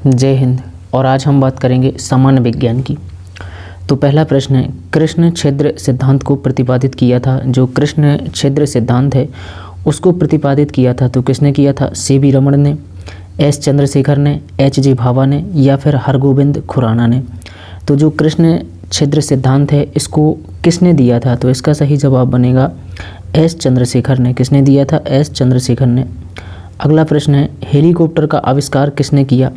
जय हिंद। और आज हम बात करेंगे सामान्य विज्ञान की। तो पहला प्रश्न है, कृष्ण छिद्र सिद्धांत को प्रतिपादित किया था। जो कृष्ण छिद्र सिद्धांत है उसको प्रतिपादित किया था तो किसने किया था? सी.वी. रमन ने, एस. चंद्रशेखर ने, एच.जी. भाभा ने या फिर हरगोविंद खुराना ने। तो जो कृष्ण छिद्र सिद्धांत है इसको किसने दिया था? तो इसका सही जवाब बनेगा एस. चंद्रशेखर ने। किसने दिया था? एस. चंद्रशेखर ने। अगला प्रश्न है, हेलीकॉप्टर का आविष्कार किसने किया?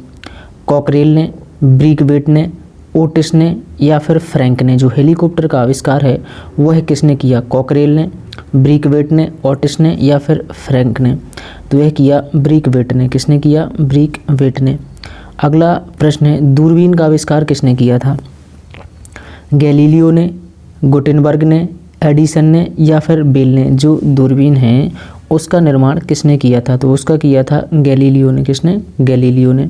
कॉकरेल ने, ब्रीकवेट ने, ओटिस ने या फिर फ्रैंक ने। जो हेलीकॉप्टर का आविष्कार है वह किसने किया? कॉकरेल ने, ब्रीकवेट ने, ओटिस ने या फिर फ्रैंक ने। तो यह किया ब्रीकवेट ने। किसने किया? ब्रीकवेट ने। अगला प्रश्न है, दूरबीन का आविष्कार किसने किया था? गैलीलियो ने, गुटेनबर्ग ने, एडिसन ने या फिर बेल ने। जो दूरबीन है उसका निर्माण किसने किया था? तो उसका किया था गैलीलियो ने। किसने? गैलीलियो ने।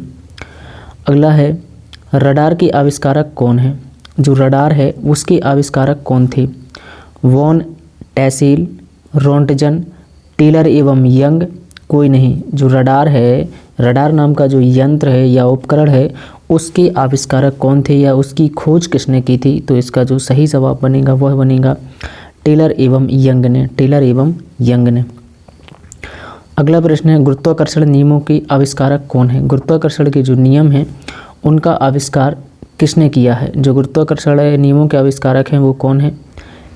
अगला है, रडार के आविष्कारक कौन है? जो रडार है उसके आविष्कारक कौन थे? वॉन टेसेल, रोंटजन, टेलर एवं यंग, कोई नहीं। जो रडार है, रडार नाम का जो यंत्र है या उपकरण है उसके आविष्कारक कौन थे या उसकी खोज किसने की थी? तो इसका जो सही जवाब बनेगा वह बनेगा टेलर एवं यंग ने। टेलर एवं यंग ने। अगला प्रश्न है, गुरुत्वाकर्षण नियमों के आविष्कारक कौन है? गुरुत्वाकर्षण के जो नियम हैं उनका आविष्कार किसने किया है? जो गुरुत्वाकर्षण नियमों के आविष्कारक हैं वो कौन है?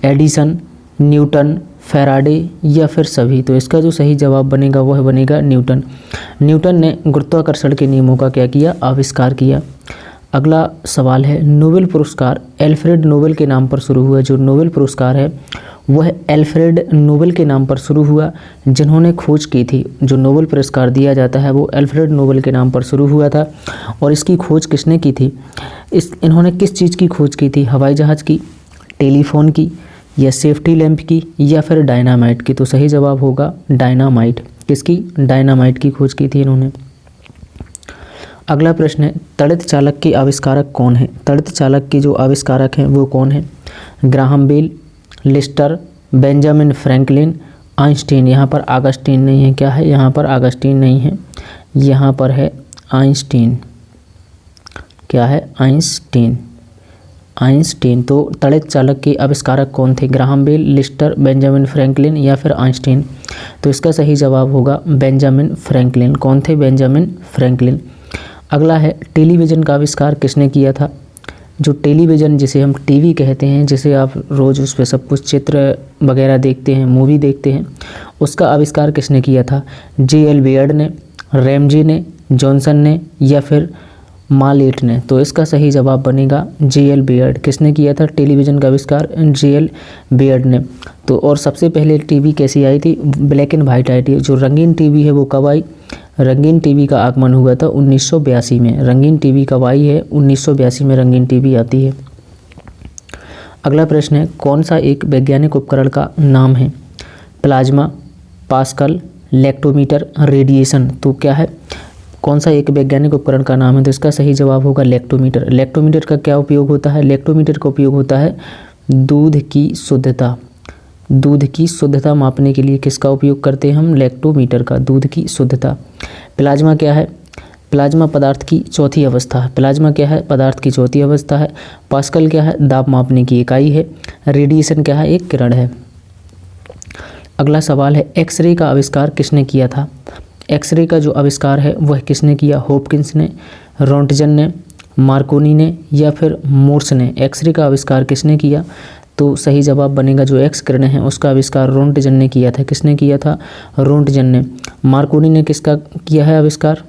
एडिसन, न्यूटन, फैराडे या फिर सभी। तो इसका जो सही जवाब बनेगा वह बनेगा न्यूटन। न्यूटन ने गुरुत्वाकर्षण के नियमों का क्या किया? आविष्कार किया। अगला सवाल है, नोबेल पुरस्कार एल्फ्रेड नोबेल के नाम पर शुरू हुआ। जो नोबेल पुरस्कार है वह एल्फ्रेड नोबेल के नाम पर शुरू हुआ जिन्होंने खोज की थी। जो नोबेल पुरस्कार दिया जाता है वो एल्फ्रेड नोबेल के नाम पर शुरू हुआ था। और इसकी खोज किसने की थी? इन्होंने किस चीज़ की खोज की थी? हवाई जहाज़ की, टेलीफोन की या सेफ्टी लैंप की या फिर डायनामाइट की। तो सही जवाब होगा डायनामाइट। किसकी? डायनामाइट की खोज की थी इन्होंने। अगला प्रश्न है, तड़ित चालक के आविष्कारक कौन है? तड़ित चालक के जो आविष्कारक हैं वो कौन है? Graham Bell, Lister, Benjamin Franklin, Einstein. यहाँ पर आगस्टीन नहीं है। क्या है? यहाँ पर आगस्टीन नहीं है, यहाँ पर है आइंस्टीन। क्या है? आइंस्टीन। आइंस्टीन। तो तड़ित चालक के आविष्कारक कौन थे? Graham Bell, Lister, Benjamin Franklin या फिर आइंस्टीन। तो इसका सही जवाब होगा बेंजामिन फ्रैंकलिन। कौन थे? Benjamin Franklin. अगला है, टेलीविज़न का आविष्कार किसने किया था? जो टेलीविज़न जिसे हम टीवी कहते हैं, जिसे आप रोज़ उस पर सब कुछ चित्र वगैरह देखते हैं, मूवी देखते हैं, उसका आविष्कार किसने किया था? जे.एल. बेयर्ड ने, रैमजे ने, जॉनसन ने या फिर मालेट ने। तो इसका सही जवाब बनेगा जे.एल. बेयर्ड। किसने किया था टेलीविज़न का आविष्कार? जे.एल. बेयर्ड ने। तो और सबसे पहले टीवी कैसी आई थी? ब्लैक एंड वाइट आई थी। जो रंगीन टीवी है वो कब आई? रंगीन टीवी का आगमन हुआ था 1982 में। रंगीन टीवी कब आई है? 1982 में रंगीन टीवी आती है। अगला प्रश्न है, कौन सा एक वैज्ञानिक उपकरण का नाम है? Plasma, pascal, lactometer, radiation. तो क्या है? कौन सा एक वैज्ञानिक उपकरण का नाम है? तो इसका सही जवाब होगा लेक्टोमीटर। लेक्टोमीटर का क्या उपयोग होता है? लेक्टोमीटर का उपयोग होता है दूध की शुद्धता। दूध की शुद्धता मापने के लिए किसका उपयोग करते हैं हम? लेक्टोमीटर का। दूध की शुद्धता। प्लाज्मा क्या है? प्लाज्मा पदार्थ की चौथी अवस्था है। प्लाज्मा क्या है? पदार्थ की चौथी अवस्था है। पास्कल क्या है? दाब मापने की इकाई है। रेडिएशन क्या है? एक किरण है। अगला सवाल है, एक्सरे का आविष्कार किसने किया था? एक्सरे का जो आविष्कार है वह किसने किया? हॉपकिंस ने, रोंटजन ने, मार्कोनी ने या फिर मोर्स ने। एक्सरे का आविष्कार किसने किया? तो सही जवाब बनेगा जो एक्स किरण है उसका आविष्कार रोंटजन ने किया था। किसने किया था? रोंटजन ने। मार्कोनी ने किसका किया है आविष्कार?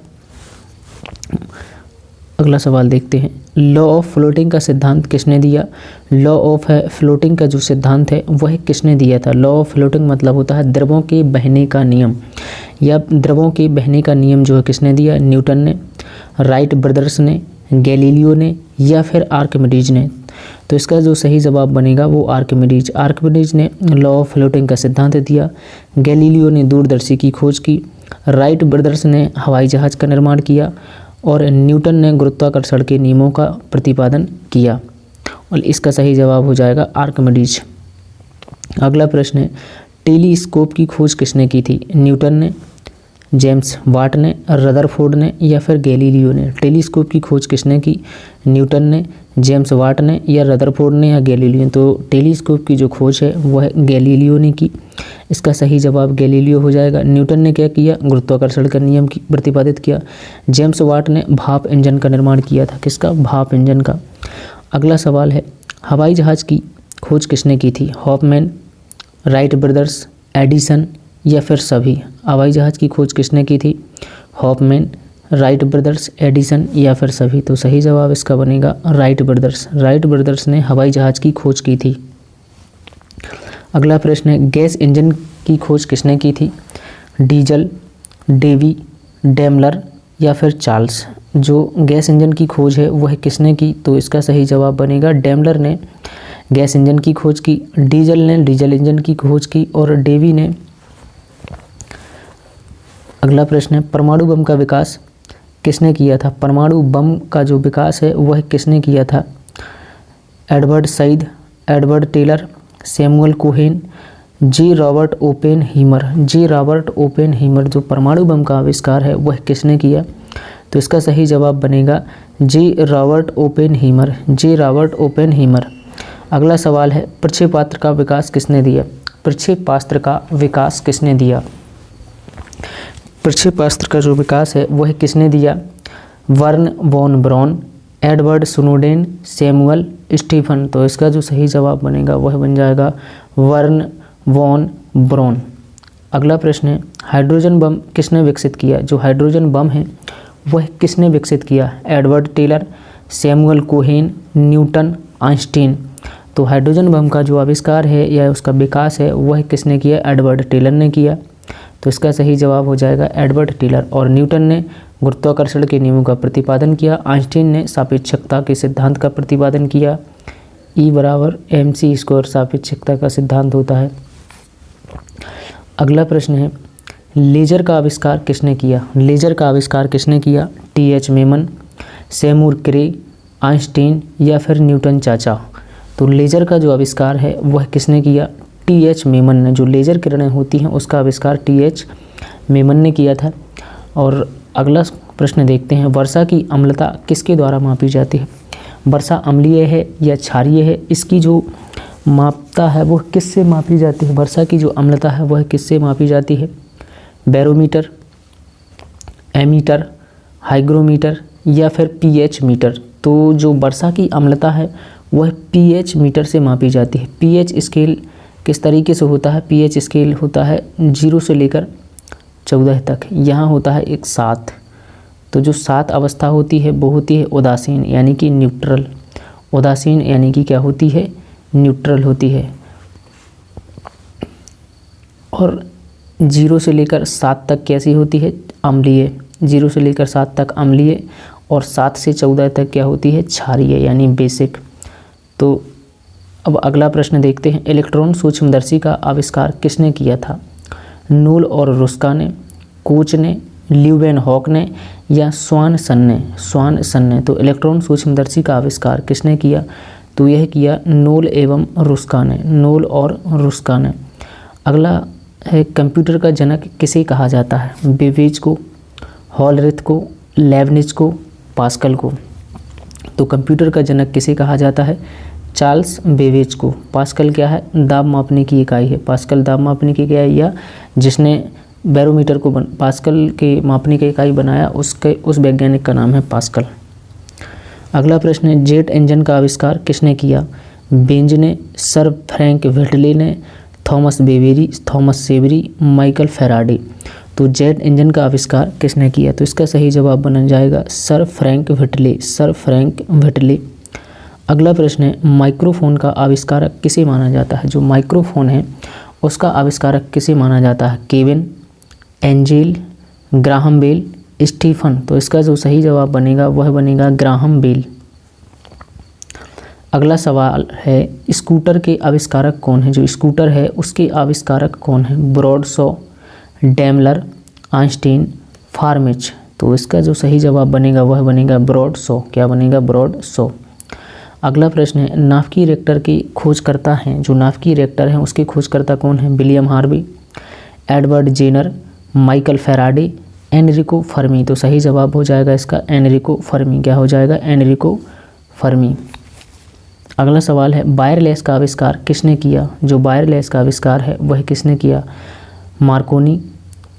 अगला सवाल देखते हैं, लॉ ऑफ फ्लोटिंग का सिद्धांत किसने दिया? लॉ ऑफ फ्लोटिंग का जो सिद्धांत है वह किसने दिया था? लॉ ऑफ फ्लोटिंग मतलब होता है द्रवों के बहने का नियम, या द्रवों के बहने का नियम जो है किसने दिया? न्यूटन ने, राइट ब्रदर्स ने, गैलीलियो ने या फिर आर्किमिडीज ने। तो इसका जो सही जवाब बनेगा वो आर्किमिडीज। आर्किमिडीज ने लॉ ऑफ फ्लोटिंग का सिद्धांत दिया। गैलीलियो ने दूरदर्शी की खोज की। राइट ब्रदर्स ने हवाई जहाज़ का निर्माण किया और न्यूटन ने गुरुत्वाकर्षण के नियमों का प्रतिपादन किया। और इसका सही जवाब हो जाएगा आर्किमिडीज। अगला प्रश्न है, टेलीस्कोप की खोज किसने की थी? न्यूटन ने, जेम्स वाट ने, रदरफोर्ड ने या फिर गैलीलियो ने। टेलीस्कोप की खोज किसने की? न्यूटन ने, जेम्स वाट ने या रदरफोर्ड ने या गैलीलियो। तो टेलीस्कोप की जो खोज है वह गैलीलियो ने की। इसका सही जवाब गैलीलियो हो जाएगा। न्यूटन ने क्या किया? गुरुत्वाकर्षण का नियम की प्रतिपादित किया। जेम्स वाट ने भाप इंजन का निर्माण किया था। किसका? भाप इंजन का। अगला सवाल है, हवाई जहाज़ की खोज किसने की थी? हॉफमैन, राइट ब्रदर्स, एडिसन या फिर सभी। हवाई जहाज़ की खोज किसने की थी? हॉफमैन, राइट ब्रदर्स, एडिसन या फिर सभी। तो सही जवाब इसका बनेगा राइट ब्रदर्स। राइट ब्रदर्स ने हवाई जहाज़ की खोज की थी। अगला प्रश्न है, गैस इंजन की खोज किसने की थी? डीजल, डेवी, डेमलर या फिर चार्ल्स। जो गैस इंजन की खोज है वह किसने की? तो इसका सही जवाब बनेगा डेमलर ने गैस इंजन की खोज की। डीजल ने डीजल इंजन की खोज की और डेवी ने। अगला प्रश्न है, परमाणु बम का विकास किसने किया था? परमाणु बम का जो विकास है वह किसने किया था? Edward Said, Edward Teller, Samuel Cohen, J Robert Oppenheimer. J Robert Oppenheimer जो परमाणु बम का आविष्कार है वह किसने किया? तो इसका सही जवाब बनेगा जी रॉबर्ट ओपेनहीमर। J Robert ओपेनहीमर। अगला सवाल है, प्रक्षेपास्त्र का विकास किसने दिया? प्रक्षेपास्त्र का विकास किसने दिया? प्रक्षेपास्त्र का जो विकास है वह किसने दिया? Wernher von Braun, Edward Snowden, Samuel Stephen. तो इसका जो सही जवाब बनेगा वह बन जाएगा वर्न वॉन ब्राउन। अगला प्रश्न है, हाइड्रोजन बम किसने विकसित किया? जो हाइड्रोजन बम है वह किसने विकसित किया? Edward Teller, Samuel Cohen, Newton, Einstein. तो हाइड्रोजन बम का जो आविष्कार है या उसका विकास है वह किसने किया? एडवर्ड टेलर ने किया। तो इसका सही जवाब हो जाएगा एडवर्ड टेलर। और न्यूटन ने गुरुत्वाकर्षण के नियमों का प्रतिपादन किया। आइंस्टीन ने सापेक्षता के सिद्धांत का प्रतिपादन किया। E बराबर mc² सापेक्षता का सिद्धांत होता है। अगला प्रश्न है, लेजर का आविष्कार किसने किया? लेजर का आविष्कार किसने किया? TH मेमन, सेमूर क्रे, आइंस्टीन या फिर न्यूटन चाचा। तो लेजर का जो आविष्कार है वह किसने किया? TH मेमन ने। जो लेजर किरणें होती हैं उसका आविष्कार TH मेमन ने किया था। और अगला प्रश्न देखते हैं, वर्षा की अम्लता किसके द्वारा मापी जाती है? वर्षा अम्लीय है या क्षारीय है? इसकी जो मापता है वह किससे मापी जाती है? वर्षा की जो अम्लता है वह किससे मापी जाती है? बैरोमीटर, एमीटर, हाइग्रोमीटर या फिर pH मीटर। तो जो वर्षा की अम्लता है वह pH मीटर से मापी जाती है। pH स्केल किस तरीके से होता है? pH स्केल होता है 0 से लेकर 14 तक। यहाँ होता है एक 7। तो जो 7 अवस्था होती है वो होती है उदासीन यानी कि न्यूट्रल। उदासीन यानी कि क्या होती है? न्यूट्रल होती है। और 0 से लेकर 7 तक कैसी होती है? अम्लीय। 0 से लेकर 7 तक अम्लीय और 7 से 14 तक क्या होती है? क्षारीय यानी बेसिक। तो अब अगला प्रश्न देखते हैं, इलेक्ट्रॉन सूक्ष्मदर्शी का आविष्कार किसने किया था? नूल और रुस्का ने, कोच ने, ल्यूवेनहॉक ने या स्वानसन ने। स्वानसन ने। तो इलेक्ट्रॉन सूक्ष्मदर्शी का आविष्कार किसने किया? तो यह किया नूल एवं रुस्का ने। नूल और रुस्का ने। अगला है, कंप्यूटर का जनक किसे कहा जाता है? बेबेज को, हॉलरिथ को, लेबनिज को, पास्कल को। तो कंप्यूटर का जनक किसे कहा जाता है? चार्ल्स बेबेज को। पास्कल क्या है? दाब मापने की इकाई है। पास्कल दाब मापने की इकाई, या जिसने बैरोमीटर को पास्कल के मापने की इकाई बनाया उस वैज्ञानिक का नाम है पास्कल। अगला प्रश्न है, जेट इंजन का आविष्कार किसने किया? बेंज ने, सर फ्रैंक व्हिटले ने, थॉमस सेवरी, माइकल फैराडे। तो जेट इंजन का आविष्कार किसने किया? तो इसका सही जवाब बन जाएगा Sir Frank Whittle. Sir Frank Whittle. अगला प्रश्न है, माइक्रोफोन का आविष्कारक किसे माना जाता है? जो माइक्रोफोन है उसका आविष्कारक किसे माना जाता है? Kevin, Angel, Graham Bell, Stephen. तो इसका जो सही जवाब बनेगा वह बनेगा ग्राहम बेल। अगला सवाल है, स्कूटर के आविष्कारक कौन है? जो स्कूटर है उसके आविष्कारक कौन है? ब्रॉडशॉ, डेमलर, आइंस्टीन, फार्मिच। तो इसका जो सही जवाब बनेगा वह बनेगा ब्रॉडशॉ। क्या बनेगा? ब्रॉडशॉ। अगला प्रश्न है, नाभिकीय रिएक्टर की खोजकर्ता हैं। जो नाभिकीय रिएक्टर हैं उसके खोजकर्ता कौन है? William Harvey, Edward Jenner, Michael Faraday Enrico Fermi. तो सही जवाब हो जाएगा इसका एनरिको फर्मी। क्या हो जाएगा? Enrico Fermi. अगला सवाल है वायरलेस का आविष्कार किसने किया? जो वायरलेस का आविष्कार है वह किसने किया? मार्कोनी,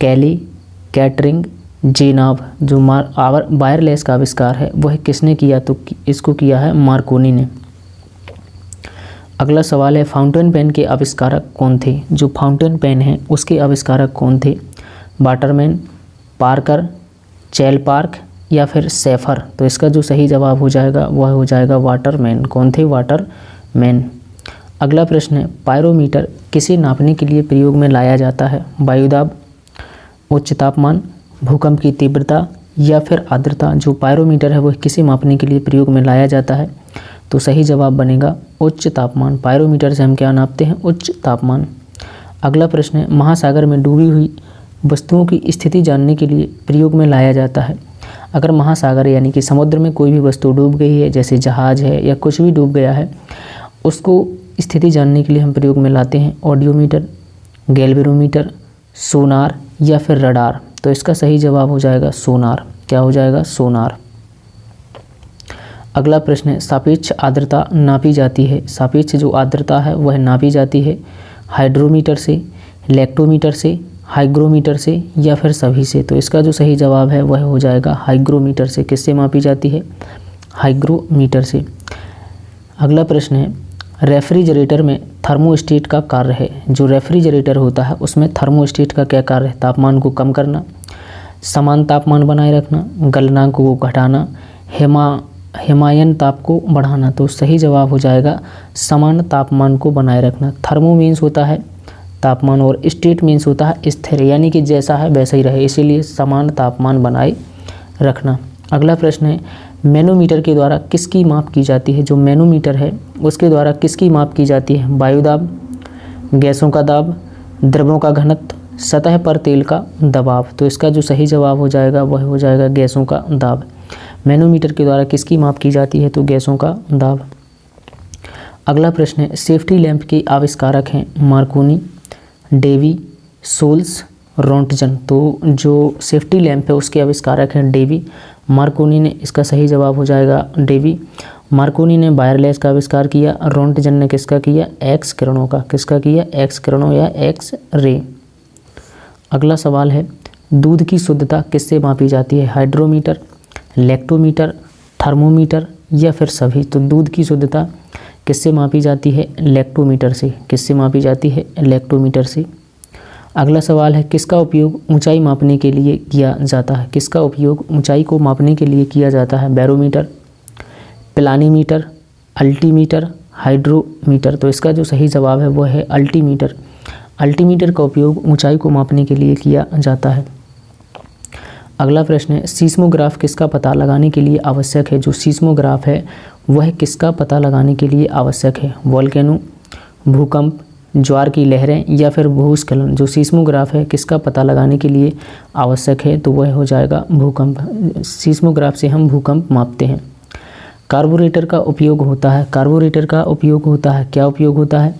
कैली, कैटरिंग, जेनाब। जो वायरलेस का आविष्कार है वह किसने किया? तो इसको किया है मार्कोनी ने। अगला सवाल है फाउंटेन पेन के आविष्कारक कौन थे? जो फाउंटेन पेन है उसके आविष्कारक कौन थे? वाटरमैन, पार्कर, चेलपार्क या फिर सेफर। तो इसका जो सही जवाब हो जाएगा वह हो जाएगा वाटरमैन। कौन थे? वाटरमैन। अगला प्रश्न है पायरोमीटर किसे नापने के लिए प्रयोग में लाया जाता है? वायुदाब, उच्च तापमान, भूकंप की तीव्रता या फिर आर्द्रता। जो पायरोमीटर है वह किसे मापने के लिए प्रयोग में लाया जाता है? तो सही जवाब बनेगा उच्च तापमान। पायरोमीटर से हम क्या नापते हैं? उच्च तापमान। अगला प्रश्न है महासागर में डूबी हुई वस्तुओं की स्थिति जानने के लिए प्रयोग में लाया जाता है। अगर महासागर यानी कि समुद्र में कोई भी वस्तु डूब गई है, जैसे जहाज है या कुछ भी डूब गया है, उसको स्थिति जानने के लिए हम प्रयोग में लाते हैं ऑडियोमीटर, गैल्वेरोमीटर, सोनार या फिर रडार। तो इसका सही जवाब हो जाएगा सोनार। क्या हो जाएगा? सोनार। अगला प्रश्न है सापेक्ष आर्द्रता नापी जाती है। सापेक्ष जो आर्द्रता है वह नापी जाती है हाइड्रोमीटर से, लैक्टोमीटर से, हाइग्रोमीटर से या फिर सभी से। तो इसका जो सही जवाब है वह हो जाएगा हाइग्रोमीटर से। किससे मापी जाती है? हाइग्रोमीटर से। अगला प्रश्न है रेफ्रिजरेटर में थर्मोस्टेट का कार्य है। जो रेफ्रिजरेटर होता है उसमें थर्मोस्टेट का क्या कार्य है? तापमान को कम करना, समान तापमान बनाए रखना, गलनांक को घटाना, हिमायन ताप को बढ़ाना। तो सही जवाब हो जाएगा समान तापमान को बनाए रखना। थर्मो मीन्स होता है तापमान और स्टेट मीन्स होता है स्थिर, यानी कि जैसा है वैसा ही रहे, इसीलिए समान तापमान बनाए रखना। अगला प्रश्न है मैनोमीटर के द्वारा किसकी माप की जाती है? जो मैनोमीटर है उसके द्वारा किसकी माप की जाती है? वायुदाब, गैसों का दाब, द्रव्यों का घनत्व, सतह पर तेल का दबाव। तो इसका जो सही जवाब हो जाएगा वह हो जाएगा गैसों का दाब। मैनोमीटर के द्वारा किसकी माप की जाती है? तो गैसों का दाब। अगला प्रश्न है सेफ्टी लैंप के आविष्कारक हैं मार्कोनी, डेवी, सोल्स, रोंटजन। तो जो सेफ्टी लैंप है उसके आविष्कारक हैं डेवी, मार्कोनी ने। इसका सही जवाब हो जाएगा डेवी। मार्कोनी ने वायरलेस का आविष्कार किया, रोंटजन ने किसका किया? एक्स किरणों का। किसका किया? एक्स किरणों या एक्स रे। अगला सवाल है दूध की शुद्धता किससे मापी जाती है? हाइड्रोमीटर, लैक्टोमीटर, थर्मोमीटर या फिर सभी। तो दूध की शुद्धता किससे मापी जाती है? लैक्टोमीटर से। किससे मापी जाती है? लैक्टोमीटर से। अगला सवाल है किसका उपयोग ऊंचाई मापने के लिए किया जाता है? किसका उपयोग ऊंचाई को मापने के लिए किया जाता है? Barometer, planimeter, altimeter, hydrometer. तो इसका जो सही जवाब है वह है अल्टीमीटर। अल्टीमीटर का उपयोग ऊंचाई को मापने के लिए किया जाता है। अगला प्रश्न है सीस्मोग्राफ किसका पता लगाने के लिए आवश्यक है? जो सीस्मोग्राफ है वह किसका पता लगाने के लिए आवश्यक है? वोल्केनो, भूकंप, ज्वार की लहरें या फिर भूस्खलन। जो सीस्मोग्राफ है किसका पता लगाने के लिए आवश्यक है? तो वह हो जाएगा भूकंप। सीस्मोग्राफ से हम भूकंप मापते हैं। कार्बोरेटर का उपयोग होता है। कार्बोरेटर का उपयोग होता है, क्या उपयोग होता है?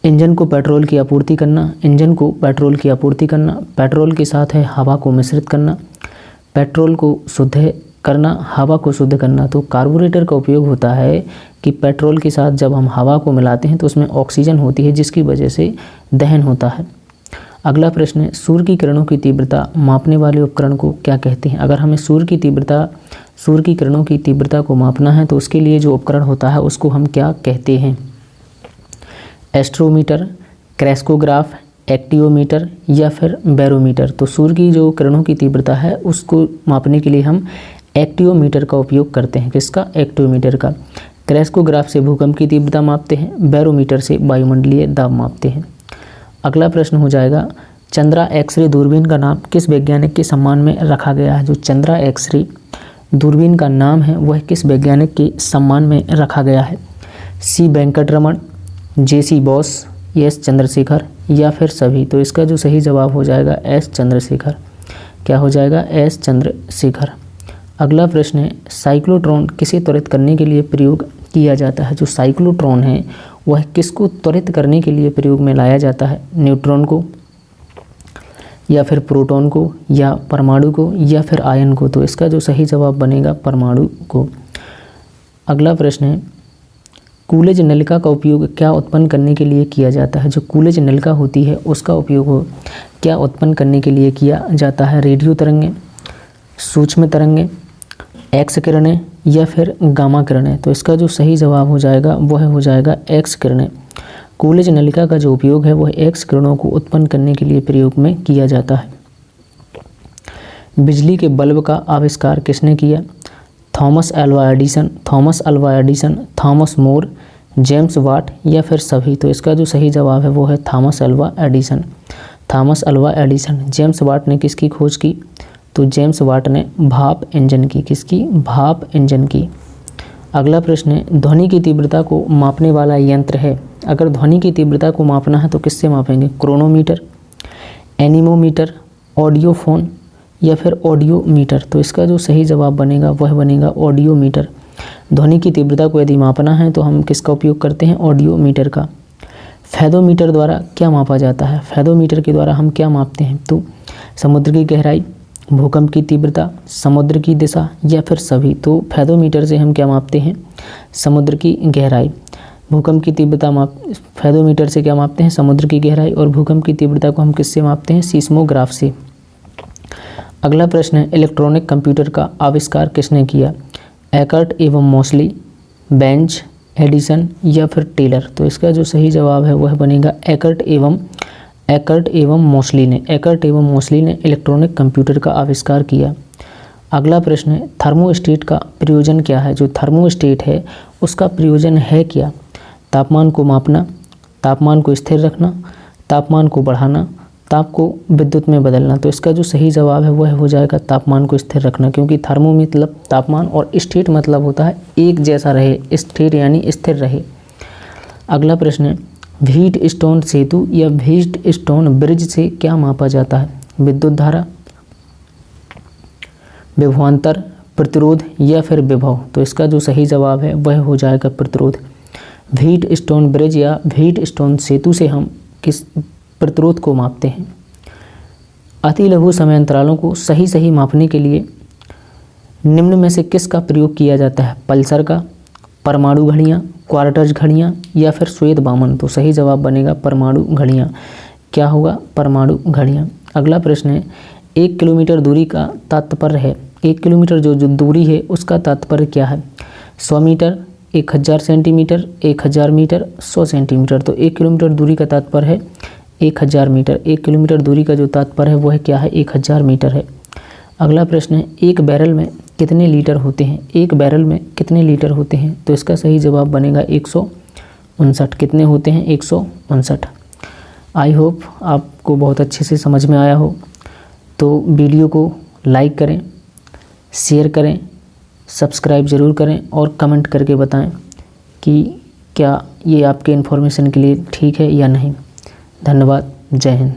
इंजन को पेट्रोल की आपूर्ति करना, इंजन को पेट्रोल की आपूर्ति करना, पेट्रोल के साथ है हवा को मिश्रित करना, पेट्रोल को शुद्ध करना, हवा को शुद्ध करना। तो कार्बोरेटर का उपयोग होता है कि पेट्रोल के साथ जब हम हवा को मिलाते हैं तो उसमें ऑक्सीजन होती है जिसकी वजह से दहन होता है। अगला प्रश्न है सूर्य की किरणों की तीव्रता मापने वाले उपकरण को क्या कहते हैं? अगर हमें सूर्य की किरणों की तीव्रता को मापना है तो उसके लिए जो उपकरण होता है उसको हम क्या कहते हैं? एस्ट्रोमीटर, क्रेस्कोग्राफ, एक्टियोमीटर या फिर बैरोमीटर। तो सूर्य की जो किरणों की तीव्रता है उसको मापने के लिए हम एक्टियोमीटर का उपयोग करते हैं। किसका? एक्टियोमीटर का। क्रेस्कोग्राफ से भूकंप की तीव्रता मापते हैं, बैरोमीटर से वायुमंडलीय दाब मापते हैं। अगला प्रश्न हो जाएगा चंद्रा एक्सरे दूरबीन का नाम किस वैज्ञानिक के सम्मान में रखा गया है? जो चंद्रा एक्सरे दूरबीन का नाम है वह किस वैज्ञानिक के सम्मान में रखा गया है? सी वेंकटरमण, जेसी बॉस, एस चंद्रशेखर या फिर सभी। तो इसका जो सही जवाब हो जाएगा एस चंद्रशेखर। क्या हो जाएगा? एस चंद्रशेखर। अगला प्रश्न है साइक्लोट्रॉन किसे त्वरित करने के लिए प्रयोग किया जाता है? जो साइक्लोट्रॉन है वह किसको त्वरित करने के लिए प्रयोग में लाया जाता है? न्यूट्रॉन को, या फिर प्रोटॉन को, या परमाणु को, या फिर आयन को। तो इसका जो सही जवाब बनेगा परमाणु को। अगला प्रश्न है, कूलेज नलिका का उपयोग क्या उत्पन्न करने के लिए किया जाता है। जो कूलेज नलिका होती है उसका उपयोग क्या उत्पन्न करने के लिए किया जाता है। रेडियो तरंगें, सूक्ष्म तरंगें, एक्स किरणें, या फिर गामा किरणें। तो इसका जो सही जवाब हो जाएगा वह हो जाएगा एक्स किरणें। कूलेज नलिका का जो उपयोग है वह एक्स किरणों को उत्पन्न करने के लिए प्रयोग में किया जाता है। बिजली के बल्ब का आविष्कार किसने किया। Thomas Alva Edison, Thomas More, James Watt, या फिर सभी। तो इसका जो सही जवाब है वो है Thomas Alva Edison. James Watt ने किसकी खोज की। तो जेम्स वाट ने भाप इंजन की। किसकी। भाप इंजन की। अगला प्रश्न है, ध्वनि की तीव्रता को मापने वाला यंत्र है। अगर ध्वनि की तीव्रता को मापना है तो किससे मापेंगे। क्रोनोमीटर, एनीमोमीटर, ऑडियोफोन, या फिर ऑडियोमीटर। तो इसका जो सही जवाब बनेगा वह बनेगा ऑडियोमीटर। ध्वनि की तीव्रता को यदि मापना है तो हम किसका उपयोग करते हैं। ऑडियोमीटर का। फेदोमीटर द्वारा क्या मापा जाता है। फेदोमीटर के द्वारा हम क्या मापते हैं। तो समुद्र की गहराई, भूकंप की तीव्रता, समुद्र की दिशा, या फिर सभी। तो फेदोमीटर से हम क्या मापते हैं। समुद्र की गहराई। भूकंप की तीव्रता फेदोमीटर से क्या मापते हैं। समुद्र की गहराई। और भूकंप की तीव्रता को हम किससे मापते हैं। सीस्मोग्राफ से। अगला प्रश्न है, इलेक्ट्रॉनिक कंप्यूटर का आविष्कार किसने किया। एकर्ट एवं मोसली, बेंच, एडिसन, या फिर टेलर। तो इसका जो सही जवाब है वह बनेगा एकर्ट एवं मोसली ने इलेक्ट्रॉनिक कंप्यूटर का आविष्कार किया। अगला प्रश्न है, थर्मोस्टेट का प्रयोजन क्या है। जो थर्मोस्टेट है उसका प्रयोजन है क्या। तापमान को मापना, तापमान को स्थिर रखना, तापमान को बढ़ाना, ताप को विद्युत में बदलना। तो इसका जो सही जवाब है वह हो जाएगा तापमान को स्थिर रखना, क्योंकि थर्मो मतलब तापमान और स्टेट मतलब होता है एक जैसा रहे, स्टेट यानी स्थिर रहे। अगला प्रश्न है, व्हीट स्टोन सेतु या व्हीट स्टोन ब्रिज से क्या मापा जाता है। विद्युत धारा, विभवांतर, प्रतिरोध, या फिर विभव। तो इसका जो सही जवाब है वह हो जाएगा प्रतिरोध। व्हीट स्टोन ब्रिज या व्हीट स्टोन सेतु से हम किस प्रतिरोध को मापते हैं। अति लघु समय अंतरालों को सही मापने के लिए निम्न में से किसका प्रयोग किया जाता है। पल्सर का, परमाणु घड़ियाँ, क्वार्टज घड़ियाँ, या फिर श्वेत बामन। तो सही जवाब बनेगा परमाणु घड़ियाँ। क्या होगा। परमाणु घड़ियाँ। अगला प्रश्न है, 1 किलोमीटर दूरी का तात्पर्य है। 1 किलोमीटर जो दूरी है उसका तात्पर्य क्या है। 100 मीटर, 1000 सेंटीमीटर, 1000 मीटर, 100 सेंटीमीटर। तो 1 किलोमीटर दूरी का तात्पर्य है 1000 मीटर। 1 किलोमीटर दूरी का जो तात्पर्य है वह क्या है। 1000 मीटर है। अगला प्रश्न है, एक बैरल में कितने लीटर होते हैं। एक बैरल में कितने लीटर होते हैं। तो इसका सही जवाब बनेगा 159। कितने होते हैं। 159। आई होप आपको बहुत अच्छे से समझ में आया हो। तो वीडियो को लाइक करें, शेयर करें, सब्सक्राइब ज़रूर करें और कमेंट करके बताएं कि क्या ये आपके इन्फॉर्मेशन के लिए ठीक है या नहीं। धन्यवाद। जय हिंद।